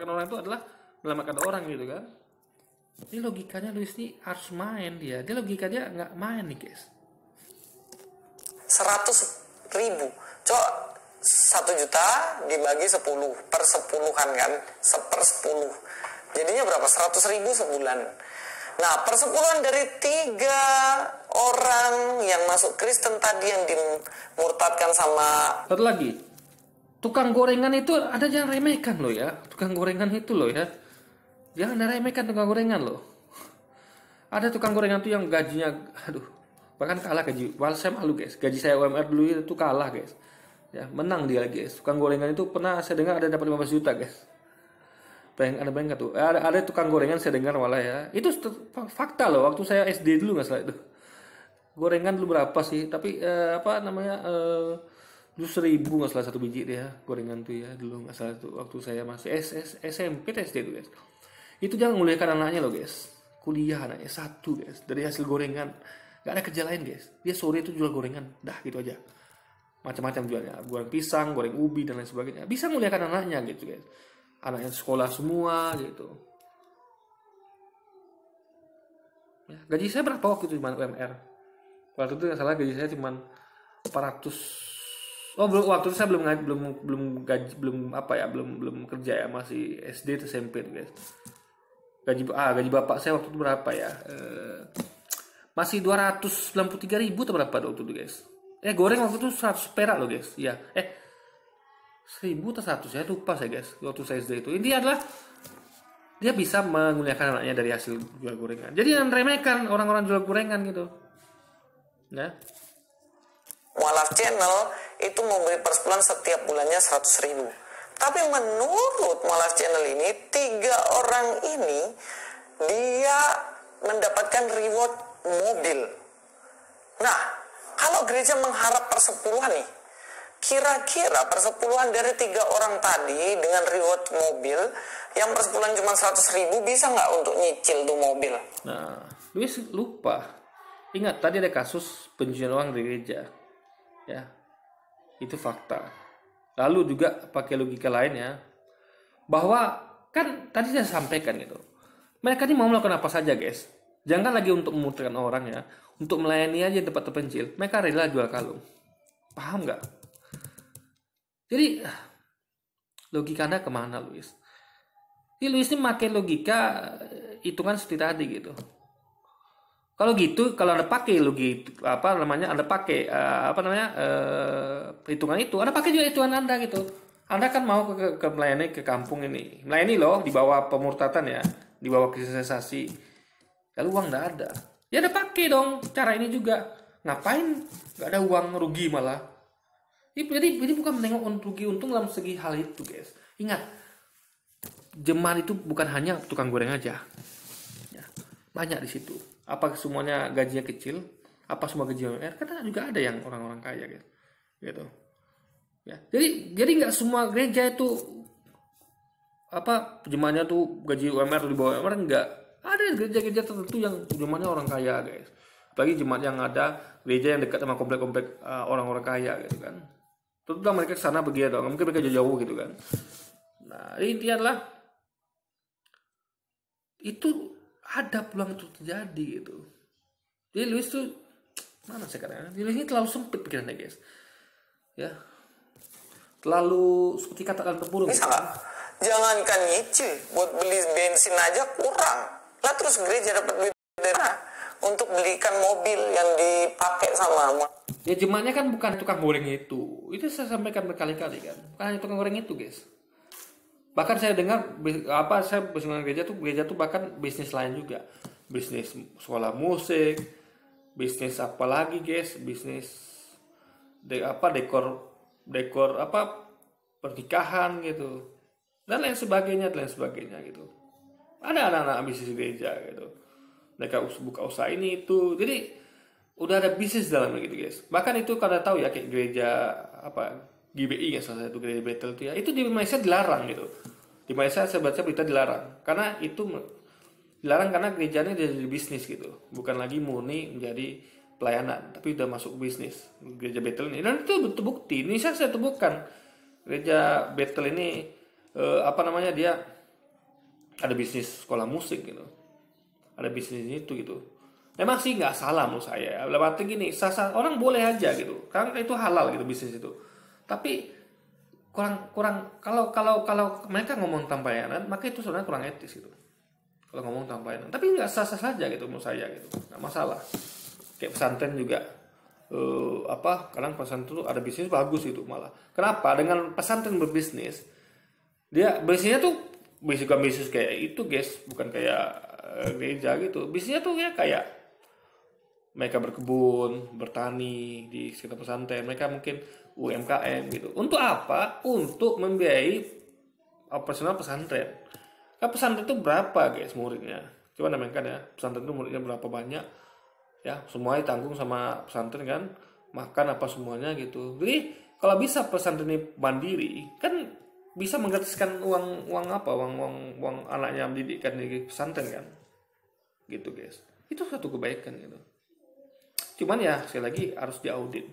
menyelamatkan orang itu adalah menyelamatkan orang gitu kan. Ini logikanya Luis ini harus main dia logika dia nggak main nih guys. 100.000 cok, 1 juta dibagi 10 per 10-an kan, 1/10 jadinya berapa? 100.000 sebulan. Nah, persepuluhan dari 3 orang yang masuk Kristen tadi yang dimurtadkan sama. Satu lagi, tukang gorengan itu ada, jangan remehkan loh ya. Tukang gorengan itu loh ya, jangan remehkan tukang gorengan loh. Ada tukang gorengan tuh yang gajinya, aduh, bahkan kalah gaji. Malah saya malu guys, gaji saya UMR dulu itu kalah guys. Ya, menang dia guys. Tukang gorengan itu pernah saya dengar ada dapat 15 juta guys. Ada banyak tuh. Ada tukang gorengan saya dengar malah ya. Itu fakta loh. Waktu saya SD dulu nggak salah itu. Gorengan dulu berapa sih? Tapi apa namanya? Dulu 1.000 nggak salah satu biji dia. Gorengan tuh ya dulu nggak salah tuh. Waktu saya masih SMP SD tuh guys. Itu jangan muliakan anaknya loh guys. Kuliah anaknya S1 guys. Dari hasil gorengan. Gak ada kerja lain guys. Dia sore itu jual gorengan. Dah gitu aja. Macam-macam jualnya. Goreng pisang, goreng ubi dan lain sebagainya. Bisa muliakan anaknya gitu guys. Anaknya sekolah semua gitu ya. Gaji saya berapa waktu itu cuma UMR? Waktu itu nggak salah gaji saya cuma 400. Oh, waktu itu saya belum gaji, belum kerja ya, masih SD atau SMP tuh guys. Gaji bapak saya waktu itu berapa ya? Masih 293.000 atau berapa waktu itu guys. Goreng waktu itu 100 perak loh guys ya. 1.000 atau 100 ya, lupa saya guys waktu saya SD itu. Intinya adalah dia bisa memuliakan anaknya dari hasil jual gorengan. Jadi jangan remehkan orang-orang jual gorengan gitu ya. Mualaf Channel itu memberi persepuluhan setiap bulannya 100.000. Tapi menurut Mualaf Channel ini, 3 orang ini dia mendapatkan reward mobil. Nah, kalau gereja mengharap persepuluhan nih, kira-kira persepuluhan dari 3 orang tadi dengan reward mobil yang persepuluhan cuma 100.000 bisa nggak untuk nyicil tuh mobil? Nah, Luis lupa. Ingat tadi ada kasus pencucian uang di gereja, ya, itu fakta. Lalu juga pakai logika lainnya, bahwa kan tadi saya sampaikan gitu, mereka ini mau melakukan apa saja guys. Jangan lagi untuk memutarkan orang ya, untuk melayani aja tempat terpencil. Mereka rela jual kalung. Paham nggak? Jadi logikanya kemana Luis? Ini Luis ini pakai logika hitungan seperti tadi gitu. Kalau gitu, kalau Anda pakai logika Anda pakai hitungan itu, Anda pakai juga hitungan Anda gitu. Anda kan mau ke melayani ke kampung ini, melayani loh di bawah pemurtatan ya, di bawah kristenisasi. Lalu uang nggak ada, ya Anda pakai dong cara ini juga. Ngapain nggak ada uang, rugi malah. Jadi bukan menengok rugi untung dalam segi hal itu guys. Ingat, jemaat itu bukan hanya tukang goreng aja ya, banyak di situ. Apa semuanya gajinya kecil? Apa semua gaji UMR? Karena juga ada yang orang-orang kaya gitu ya. Jadi nggak semua gereja itu jemaatnya tuh gaji UMR di bawah UMR. Enggak, ada gereja-gereja tertentu yang jemaatnya orang kaya guys. Apalagi jemaat yang ada gereja yang dekat sama komplek-komplek orang-orang kaya gitu kan. Tentu mereka ke sana pergi dong, mungkin mereka jauh gitu kan. Nah, intinya adalah itu ada peluang itu terjadi gitu. Jadi Luis tuh mana sekarang? Luis ini terlalu sempit pikirannya guys. Ya, terlalu seperti katakan terpuruk. Bisa nggak? Jangankan nyicil, buat beli bensin aja kurang. Lah terus gereja dapat duit dari mana untuk belikan mobil yang dipakai sama? Ya jemaatnya kan bukan tukang goreng itu. Itu saya sampaikan berkali-kali kan. Bukan hanya tukang goreng itu guys. Bahkan saya dengar saya bersama gereja tuh bahkan bisnis lain juga. Bisnis sekolah musik, bisnis apa lagi guys? Bisnis dekor pernikahan gitu. Dan lain sebagainya gitu. Ada anak-anak bisnis gereja gitu. Mereka buka usaha ini itu. Jadi udah ada bisnis dalamnya gitu guys. Bahkan itu kalau tahu ya kayak gereja GBI ya, salah satu gereja Bethel itu ya, itu di Malaysia dilarang gitu. Di Malaysia saya baca berita dilarang karena itu dilarang karena gerejanya jadi bisnis gitu, bukan lagi murni menjadi pelayanan tapi udah masuk bisnis gereja Bethel ini. Dan itu terbukti. Ini saya temukan gereja Bethel ini dia ada bisnis sekolah musik gitu, ada bisnis itu gitu. Memang sih nggak salah menurut saya. Berarti gini, orang boleh aja gitu, karena itu halal gitu bisnis itu. Tapi kurang kalau mereka ngomong tanpa bayaran, maka itu sebenarnya kurang etis gitu. Kalau ngomong tanpa bayaran, tapi nggak sah-sah saja gitu menurut saya gitu, nggak masalah. Kayak pesantren juga, kadang pesantren itu ada bisnis bagus itu malah. Kenapa? Dengan pesantren berbisnis, dia bisnisnya tuh bukan bisnis kayak itu guys, bukan kayak gereja gitu. Bisnisnya tuh ya kayak mereka berkebun, bertani di sekitar pesantren. Mereka mungkin UMKM gitu. Untuk apa? Untuk membiayai operasional pesantren. Kan pesantren itu berapa guys muridnya? Coba namakan ya, pesantren itu muridnya berapa banyak? Ya, semuanya ditanggung sama pesantren kan, makan apa semuanya gitu. Jadi kalau bisa pesantren ini mandiri, kan bisa menggratiskan uang anaknya pendidikan di pesantren kan, gitu guys. Itu satu kebaikan gitu. Cuman ya sekali lagi harus diaudit.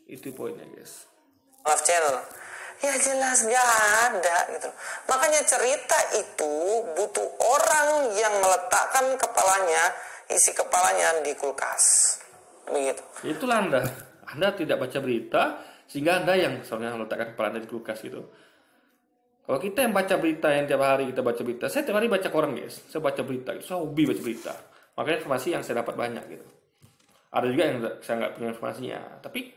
Itu poinnya guys. Maaf channel. Ya jelas gak ada gitu. Makanya cerita itu butuh orang yang meletakkan isi kepalanya di kulkas. Begitu. Itulah Anda. Anda tidak baca berita sehingga Anda yang sebenarnya meletakkan kepalanya di kulkas gitu. Kalau kita yang baca berita, yang tiap hari kita baca berita, saya tiap hari baca koran guys. Saya baca berita, saya hobi baca berita. Makanya informasi yang saya dapat banyak gitu. Ada juga yang saya nggak punya informasinya, tapi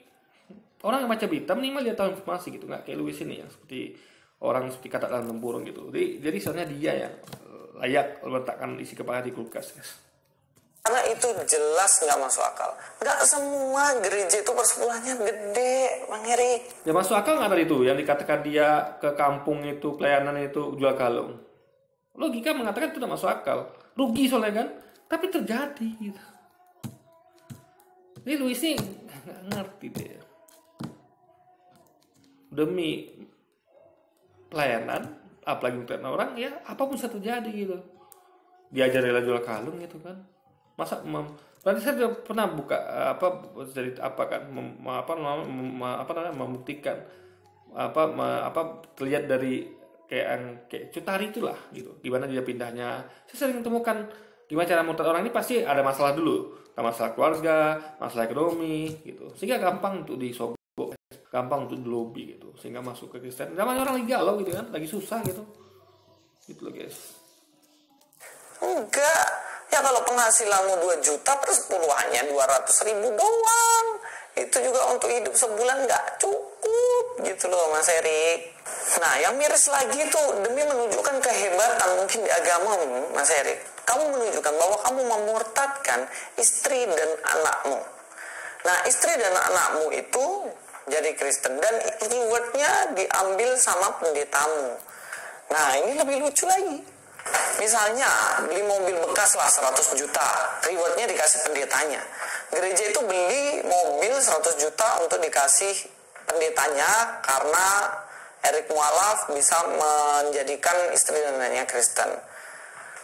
orang yang baca berita minimal dia tahu informasi gitu, nggak kayak Louis ini yang seperti orang seperti kata dalam tempurung gitu. Jadi sebenarnya dia yang layak meletakkan isi kepala di kulkas guys. Karena itu jelas nggak masuk akal. Nggak semua gereja itu persepuluhannya gede, Bang Erik. Ya masuk akal nggak tadi itu yang dikatakan dia ke kampung itu pelayanan itu jual kalung. Logika mengatakan itu tidak masuk akal, rugi soalnya kan, tapi terjadi gitu. Ini Louis ini nggak ngerti deh. Demi pelayanan, apalagi untuk orang ya apapun bisa terjadi gitu. Diajar rela jual kalung gitu kan. Masa berarti saya sudah pernah buka membuktikan terlihat dari kayak Cutari itulah gitu. Gimana dia pindahnya. Saya sering temukan gimana cara murtad orang ini pasti ada masalah dulu. Masalah keluarga, masalah ekonomi gitu. Sehingga gampang untuk disogok, gampang untuk dilobi gitu. Sehingga masuk ke Kristen. Namanya orang lagi galau gitu kan, lagi susah gitu. Gitu loh guys. Enggak. Ya kalau penghasilanmu 2 juta persepuluhannya 200.000 doang. Itu juga untuk hidup sebulan nggak cukup gitu loh Mas Erik. Nah yang miris lagi tuh demi menunjukkan kehebatan mungkin di agamamu Mas Erik. Kamu menunjukkan bahwa kamu memurtadkan istri dan anakmu. Nah istri dan anakmu itu jadi Kristen dan rewardnya diambil sama pendetamu. Nah ini lebih lucu lagi. Misalnya beli mobil bekas lah 100 juta, rewardnya dikasih pendetanya. Gereja itu beli mobil 100 juta untuk dikasih pendetanya karena Erik Mualaf bisa menjadikan istri dan anaknya Kristen.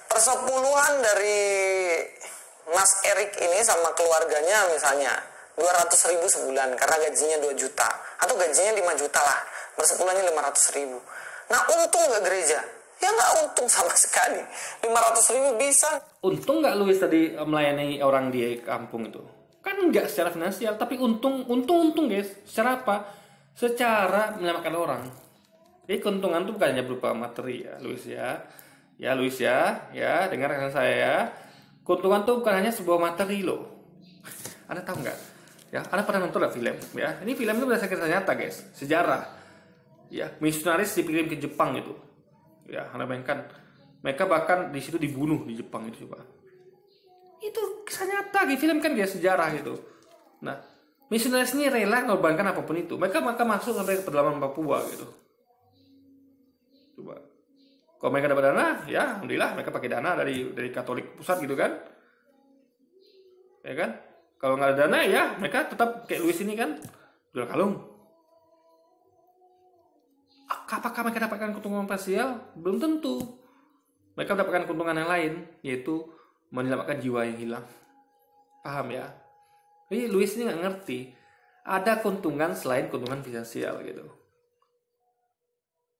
Persepuluhan dari Mas Erik ini sama keluarganya misalnya 200.000 sebulan karena gajinya 2 juta atau gajinya 5 juta lah, persepuluhannya 500.000. Nah untung nggak gereja? Ya nggak untung sama sekali. 500.000 bisa. Untung nggak Louis tadi melayani orang di kampung itu? Kan nggak secara finansial, tapi untung guys. Secara apa? Secara menyelamatkan orang. Jadi keuntungan itu bukan hanya berupa materi ya, Louis ya. Ya Louis ya, dengarkan saya ya. Keuntungan itu bukan hanya sebuah materi loh. Anda tahu nggak? Ya, Anda pernah nonton nggak film? Ya, ini film itu berdasarkan kisah nyata guys, sejarah. Ya, misionaris dikirim ke Jepang itu. Ya, Anda bayangkan, mereka bahkan di situ dibunuh di Jepang itu coba. Itu kisah nyata di film kan dia sejarah gitu. Nah, misionaris ini rela mengorbankan apapun itu. Mereka masuk sampai ke pedalaman Papua gitu. Coba. Kalau mereka dapat dana, ya alhamdulillah mereka pakai dana dari Katolik pusat gitu kan. Ya kan? Kalau nggak ada dana ya mereka tetap kayak Louis ini kan jual kalung. Apakah mereka dapatkan keuntungan finansial? Belum tentu. Mereka mendapatkan keuntungan yang lain, yaitu menyelamatkan jiwa yang hilang. Paham ya? Jadi Louis ini nggak ngerti. Ada keuntungan selain keuntungan finansial gitu.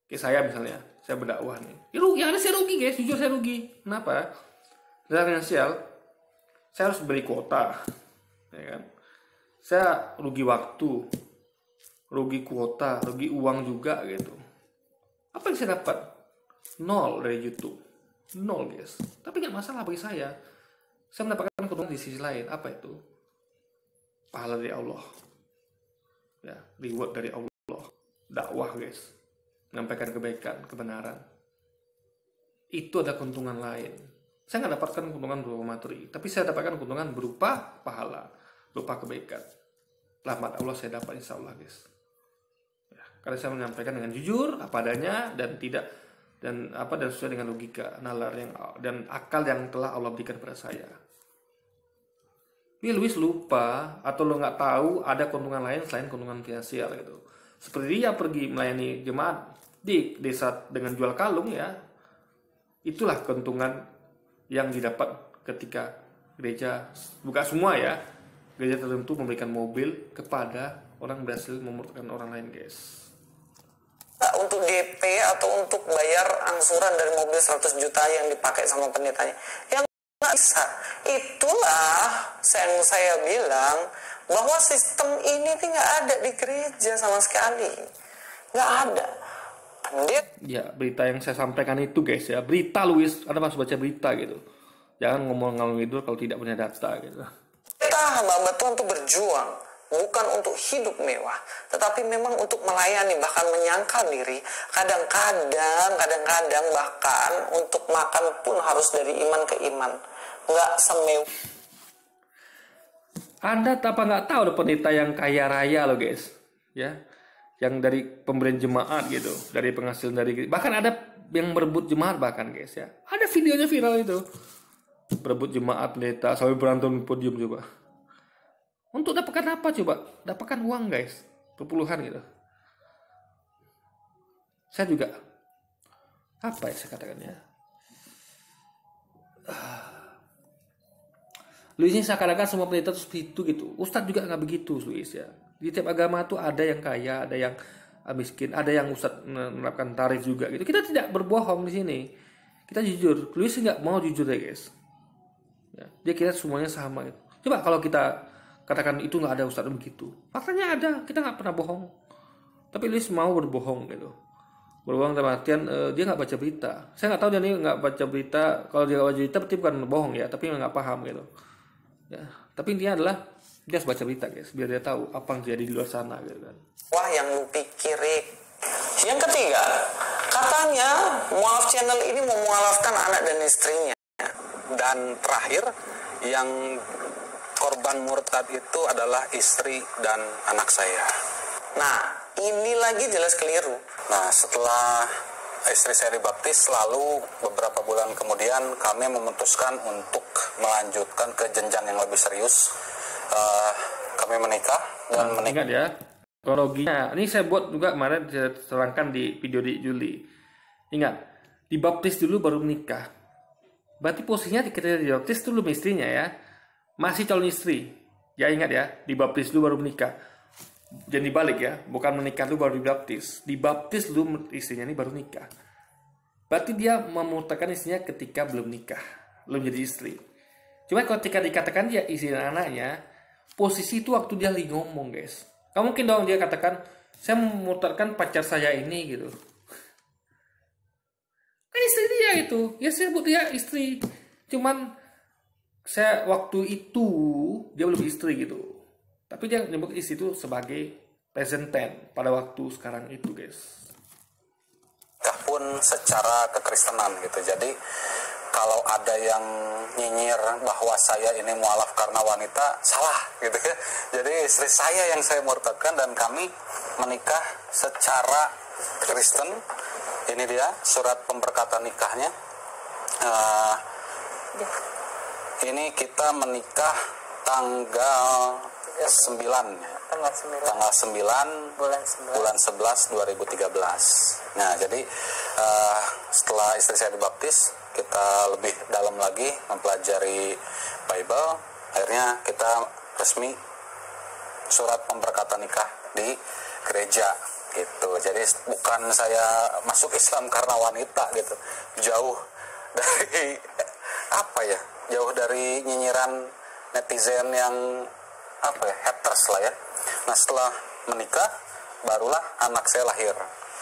Kayak saya misalnya. saya berdakwah nih. Ya rugi, ada saya rugi guys, jujur saya rugi. Kenapa? Secara finansial, saya harus beli kuota, ya kan? Saya rugi waktu, rugi kuota, rugi uang juga gitu. Apa yang saya dapat? Nol dari YouTube, nol guys. Tapi nggak masalah bagi saya. Saya mendapatkan keuntungan di sisi lain. Apa itu? Pahala dari Allah, ya, reward dari Allah. Dakwah guys, menyampaikan kebaikan, kebenaran. Itu ada keuntungan lain. Saya nggak dapatkan keuntungan berupa materi, tapi saya dapatkan keuntungan berupa pahala, berupa kebaikan. Rahmat Allah saya dapat, insya Allah guys. Ya, karena saya menyampaikan dengan jujur, apa adanya, dan tidak dan sesuai dengan logika, nalar yang dan akal yang telah Allah berikan pada saya. Ini Luis lupa atau lo nggak tahu ada keuntungan lain selain keuntungan finansial gitu. Seperti dia pergi melayani jemaat di desa dengan jual kalung ya. Itulah keuntungan yang didapat ketika gereja, bukan semua ya, gereja tertentu memberikan mobil kepada orang berhasil memurtadkan orang lain guys. Untuk DP atau untuk bayar angsuran dari mobil 100 juta yang dipakai sama pendetanya. Yang nggak bisa. Itulah yang saya bilang bahwa sistem ini nggak ada di gereja sama sekali. Nggak ada. Ya, berita yang saya sampaikan itu guys ya, berita Luis, Anda harus baca berita gitu. Jangan ngomong ngalung tidur kalau tidak punya data gitu. Kita hamba Tuhan untuk berjuang, bukan untuk hidup mewah, tetapi memang untuk melayani, bahkan menyangkal diri. Kadang-kadang bahkan untuk makan pun harus dari iman ke iman, nggak semewah. Anda apa nggak tahu ada pendeta yang kaya raya loh guys, ya, yang dari pemberian jemaat gitu, dari penghasilan dari, bahkan ada yang berebut jemaat bahkan guys ya, ada videonya viral itu, berebut jemaat pendeta sampai berantem di podium coba. Untuk dapatkan apa coba? Dapatkan uang guys, berpuluhan gitu. Saya juga, apa ya saya katakannya? Luis ini seakan-akan semua pendeta itu seperti itu gitu. Ustadz juga nggak begitu Luis ya. Di tiap agama tuh ada yang kaya, ada yang miskin, ada yang ustadz menerapkan tarif juga gitu. Kita tidak berbohong di sini. Kita jujur. Luis nggak mau jujur ya guys. Ya, dia kira semuanya sama gitu. Coba kalau kita katakan itu nggak ada ustadz begitu. Faktanya ada. Kita nggak pernah bohong. Tapi Luis mau berbohong gitu. Berbohong dalam artian dia nggak baca berita. Saya nggak tahu dia nggak baca berita. Kalau dia nggak baca berita berarti bukan bohong ya. Tapi nggak paham gitu. Ya, tapi intinya adalah dia harus baca berita guys, biar dia tahu apa yang terjadi di luar sana gitu kan. Wah, yang lu pikirin. Yang ketiga, katanya mualaf channel ini mau mualafkan anak dan istrinya. Dan terakhir, yang korban murtad itu adalah istri dan anak saya. Nah, ini lagi jelas keliru. Nah, setelah istri saya dibaptis, lalu beberapa bulan kemudian kami memutuskan untuk melanjutkan ke jenjang yang lebih serius. Kami menikah dan menikah. Ingat ya, kronologinya. Ini saya buat juga kemarin, saya terangkan di video di Juli. Ingat, dibaptis dulu baru menikah. Berarti posisinya ketika dibaptis dulu istrinya ya, masih calon istri. Ya ingat ya, dibaptis dulu baru menikah. Jangan dibalik ya, bukan menikah dulu baru dibaptis. Dibaptis dulu istrinya ini baru nikah. Berarti dia memurtadkan istrinya ketika belum nikah, belum jadi istri. Cuma ketika dikatakan dia istri dan anaknya, posisi itu waktu dia lagi ngomong guys. Kamu mungkin dong dia katakan, saya memurtadkan pacar saya ini gitu. Kan istri dia itu, ya saya sebut dia istri. Cuman saya waktu itu dia belum istri gitu. Tapi dia menyebut istri itu sebagai present tense pada waktu sekarang itu guys. Pun secara kekristenan gitu. Jadi kalau ada yang nyinyir bahwa saya ini mualaf karena wanita, salah gitu ya. Jadi istri saya yang saya murtadkan dan kami menikah secara Kristen. Ini dia surat pemberkatan nikahnya. Ini kita menikah tanggal 9 tanggal 9 bulan 11 2013. Nah, jadi setelah istri saya dibaptis, kita lebih dalam lagi mempelajari Bible. Akhirnya kita resmi surat pemberkatan nikah di gereja. gitu. Jadi bukan saya masuk Islam karena wanita gitu, jauh dari apa ya, jauh dari nyinyiran netizen yang apa ya, haters lah ya. Nah setelah menikah barulah anak saya lahir.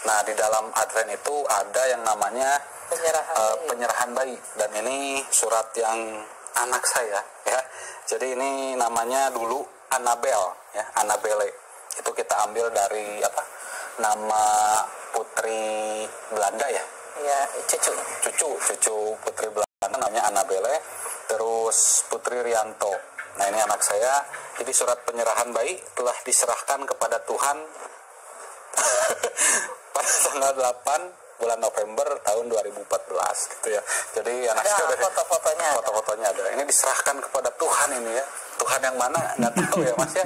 Nah di dalam Advent itu ada yang namanya penyerahan bayi, dan ini surat yang anak saya ya. Jadi ini namanya dulu Annabelle ya, Annabelle itu kita ambil dari apa, nama putri Belanda ya. Ya, Cucu putri Belanda namanya Annabelle, terus Putri Rianto. Nah ini anak saya. Jadi surat penyerahan bayi telah diserahkan kepada Tuhan pada tanggal 8 bulan November tahun 2014 gitu ya. Jadi anak saya ada foto-fotonya ada. Ini diserahkan kepada Tuhan ini ya. Tuhan yang mana nggak tahu ya Mas ya.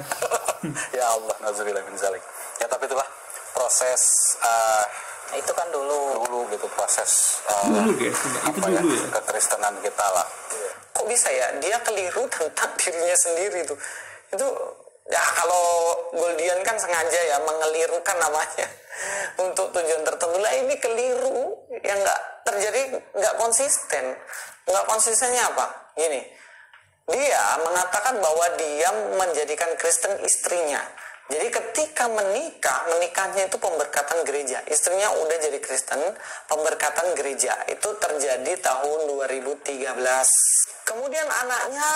Ya Allah, nauzubillah min zalik. Ya tapi itulah proses itu kan dulu gitu, proses Dulu guys, itu apa dulu ya. kekristenan kita lah. kok bisa ya dia keliru tentang dirinya sendiri tuh. Itu ya kalau Goldian kan sengaja ya mengelirukan namanya untuk tujuan tertentu. Lah ini keliru yang nggak konsisten. Nggak konsistennya apa? Gini, dia mengatakan bahwa dia menjadikan Kristen istrinya. Jadi ketika menikahnya itu pemberkatan gereja. Istrinya udah jadi Kristen, pemberkatan gereja. Itu terjadi tahun 2013. Kemudian anaknya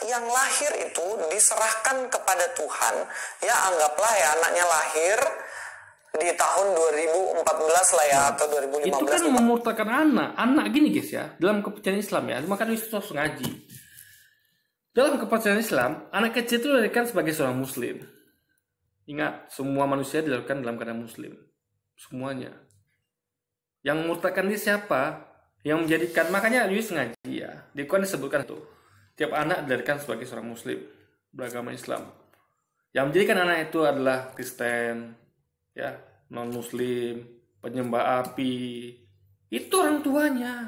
yang lahir itu diserahkan kepada Tuhan. Ya anggaplah ya anaknya lahir di tahun 2014 lah ya, atau 2015. Itu kan memurtakan anak gini guys ya, dalam kepercayaan Islam ya. Makanya itu harus ngaji. Dalam kepercayaan Islam, anak kecil itu dilahirkan sebagai seorang muslim. Ingat, semua manusia dilahirkan dalam keadaan muslim. Semuanya. Yang memurtakan dia siapa? Yang menjadikan, makanya Luis ngaji ya. Di Quran disebutkan tuh, tiap anak dilahirkan sebagai seorang muslim beragama Islam. Yang menjadikan anak itu adalah Kristen, ya, non muslim, penyembah api. Itu orang tuanya.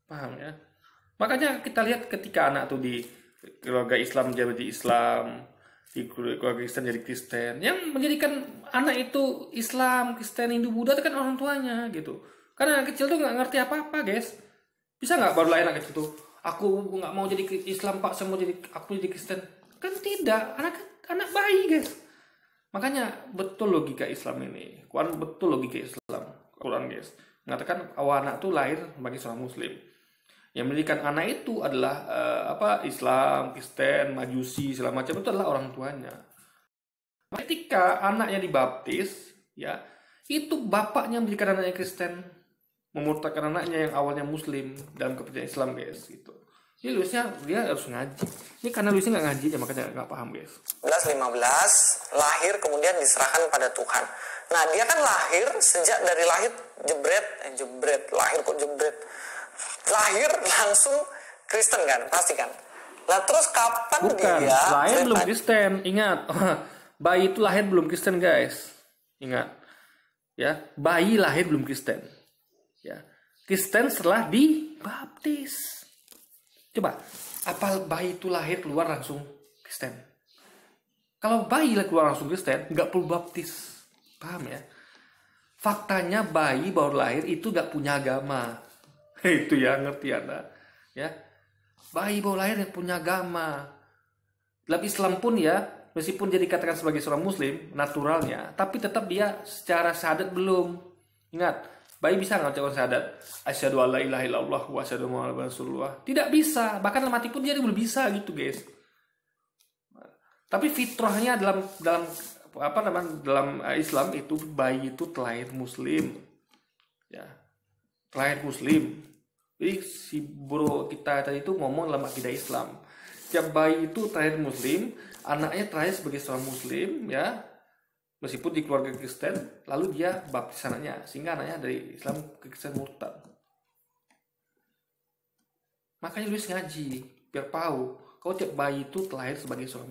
Paham ya? Makanya kita lihat ketika anak tuh di keluarga Islam jadi Islam, di keluarga Kristen jadi Kristen. Yang menjadikan anak itu Islam, Kristen, Hindu, Buddha itu kan orang tuanya gitu. Karena anak kecil tuh nggak ngerti apa-apa guys. Bisa nggak baru lahir anak kecil tuh, aku nggak mau jadi Islam pak, saya mau aku jadi Kristen. Kan tidak, anak bayi guys. Makanya betul logika Islam ini. Quran betul logika Islam. Quran guys mengatakan awal anak tuh lahir sebagai seorang Muslim. Yang menjadikan anak itu adalah Islam, Kristen, Majusi, segala macam itu adalah orang tuanya. Ketika anaknya dibaptis, ya itu bapaknya menjadikan anaknya Kristen, memurtakan anaknya yang awalnya Muslim dalam kepercayaan Islam guys. Gitu. Ini Luisnya dia harus ngaji. Ini karena Luisnya nggak ngaji, ya makanya nggak paham guys. 15 lahir kemudian diserahkan pada Tuhan. Nah dia kan lahir sejak dari lahir lahir langsung Kristen kan, pasti kan. Nah terus kapan Bukan, dia lahir belum Kristen. Ingat, bayi itu lahir belum Kristen guys. Ingat, ya bayi lahir belum Kristen. Ya, Kristen setelah dibaptis. Coba, apa bayi itu lahir keluar langsung Kristen? Kalau bayi keluar langsung Kristen, nggak perlu baptis. Paham ya? Faktanya bayi baru lahir itu nggak punya agama. Itu ya, ngerti Anda? Ya, bayi baru lahir yang punya agama. Dalam Islam pun ya, meskipun jadi dikatakan sebagai seorang Muslim, naturalnya, tapi tetap dia secara syahadat belum. Ingat, bayi bisa nggak ucapkan syahadat? Asyhadu alla ilaha illallah wa asyhadu anna muhammadan rasulullah. Tidak bisa. Bahkan dalam hati pun dia belum bisa gitu guys. Tapi fitrahnya dalam Islam itu bayi itu terlahir Muslim. Ya, terlahir Muslim. Jadi si bro kita tadi itu ngomong dalam akidah Islam. Setiap bayi itu terlahir Muslim, anaknya terlahir sebagai seorang Muslim, ya, meskipun di keluarga Kristen, lalu dia baptis anaknya, sehingga anaknya dari Islam ke Kristen murtad. Makanya Luis ngaji biar tahu, kalau tiap bayi itu terlahir sebagai seorang Muslim.